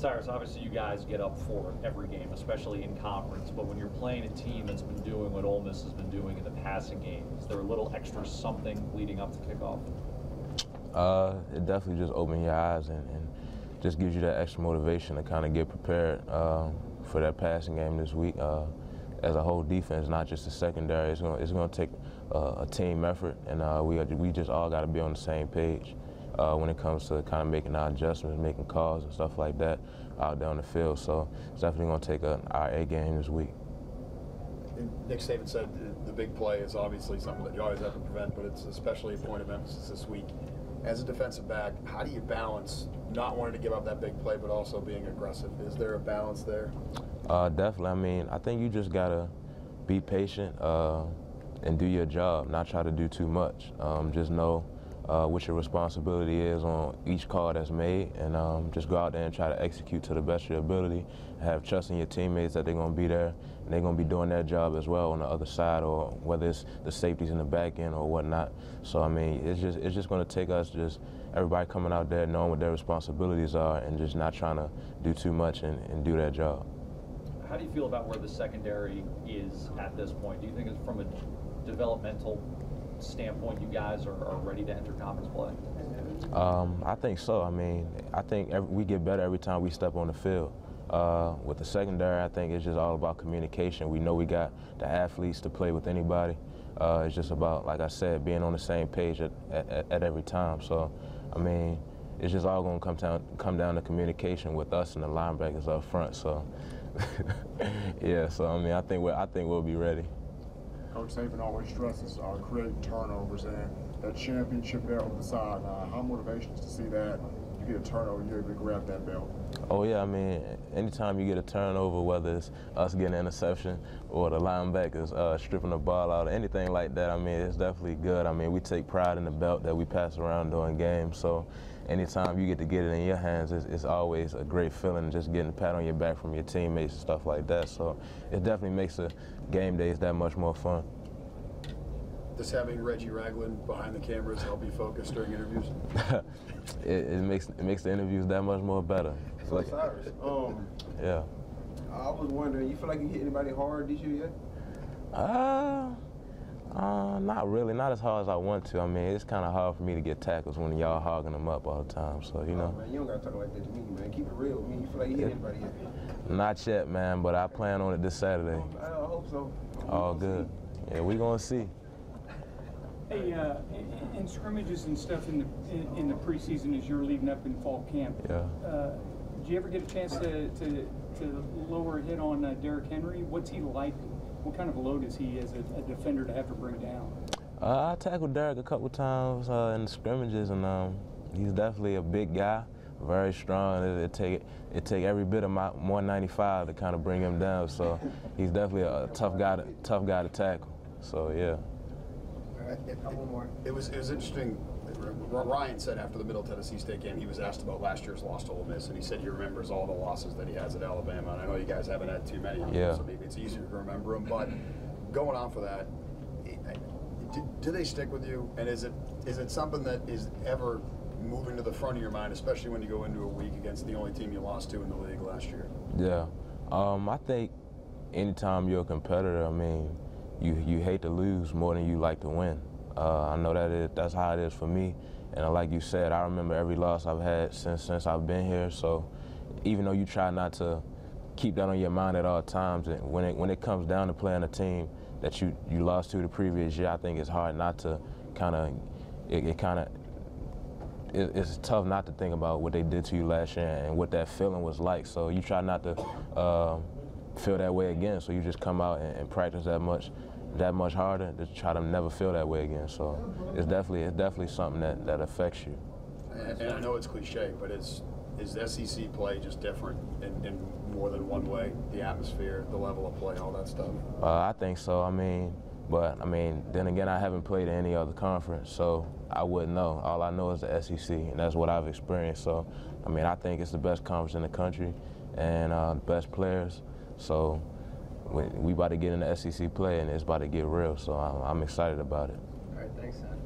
Cyrus, obviously you guys get up for every game, especially in conference, but when you're playing a team that's been doing what Ole Miss has been doing in the passing game, is there a little extra something leading up to kickoff? It definitely just opens your eyes and just gives you that extra motivation to kind of get prepared for that passing game this week. As a whole defense, not just the secondary, it's going to take a team effort, and we just all got to be on the same page when it comes to kind of making our adjustments, making calls and stuff like that out there on the field. So it's definitely going to take our A game this week. Nick Saban said the big play is obviously something that you always have to prevent, but it's especially a point of emphasis this week. As a defensive back, how do you balance not wanting to give up that big play but also being aggressive? Is there a balance there? Definitely. I mean, I think you just got to be patient and do your job, not try to do too much. Just know what your responsibility is on each call that's made, and just go out there and try to execute to the best of your ability. Have trust in your teammates that they're going to be there and they're going to be doing their job as well on the other side, or whether it's the safeties in the back end or whatnot. So I mean, it's just going to take us just everybody coming out there knowing what their responsibilities are and just not trying to do too much and do their job. How do you feel about where the secondary is at this point? Do you think it's from a developmental standpoint you guys are ready to enter conference play? I think so. I mean, I think we get better every time we step on the field. With the secondary, I think it's just all about communication. We know we got the athletes to play with anybody. It's just about, like I said, being on the same page at every time. So, I mean, it's just all going to come down to communication with us and the linebackers up front. So, yeah. So I mean, I think we'll be ready. Coach Saban always stresses creating turnovers, and that championship belt on the sideline. How motivating to see that you get a turnover, you're able to grab that belt? Oh yeah, I mean, anytime you get a turnover, whether it's us getting an interception or the linebackers stripping the ball out or anything like that, I mean, it's definitely good. I mean, we take pride in the belt that we pass around during games, so anytime you get to get it in your hands, it's always a great feeling, just getting a pat on your back from your teammates and stuff like that. So it definitely makes the game days that much more fun. Does having Reggie Ragland behind the cameras help you focus during interviews? it makes the interviews that much more better. So like, Cyrus, yeah. I was wondering, you feel like you hit anybody hard this year yet? Not really, not as hard as I want to. I mean, it's kind of hard for me to get tackles when y'all hogging them up all the time. So you know. Man, you don't gotta talk like that to me, man. Keep it real with me. You feel like you hit anybody yet? Not yet, man. But I plan on it this Saturday. I hope so. All good. Yeah, we gonna see. Hey, in scrimmages and stuff in the preseason as you're leading up in fall camp, yeah. Did you ever get a chance to lower a hit on Derrick Henry? What's he like? What kind of a load is he as a defender to have to bring down? I tackled Derrick a couple times in the scrimmages, and he's definitely a big guy, very strong. It take every bit of my 195 to kind of bring him down. So he's definitely a tough guy to tackle. So yeah. It was interesting. Ryan said after the Middle Tennessee State game, he was asked about last year's loss to Ole Miss, and he said he remembers all the losses that he has at Alabama. And I know you guys haven't had too many, yeah. So maybe it's easier to remember them. But going on for that, do they stick with you? And is it something that is ever moving to the front of your mind, especially when you go into a week against the only team you lost to in the league last year? Yeah, I think anytime you're a competitor, I mean, you hate to lose more than you like to win. I know that's how it is for me. And like you said, I remember every loss I've had since I've been here. So even though you try not to keep that on your mind at all times, and when it comes down to playing a team that you lost to the previous year, I think it's hard not to it's tough not to think about what they did to you last year and what that feeling was like. So you try not to feel that way again. So you just come out and practice that much harder to try to never feel that way again. So it's definitely something that affects you. And I know it's cliche, but is SEC play just different in more than one way? The atmosphere, the level of play, all that stuff? I think so. I mean, then again, I haven't played in any other conference, so I wouldn't know. All I know is the SEC, and that's what I've experienced. So, I mean, I think it's the best conference in the country and the best players. So we about to get in the SEC play, and it's about to get real. So I'm excited about it. All right, thanks, Sam.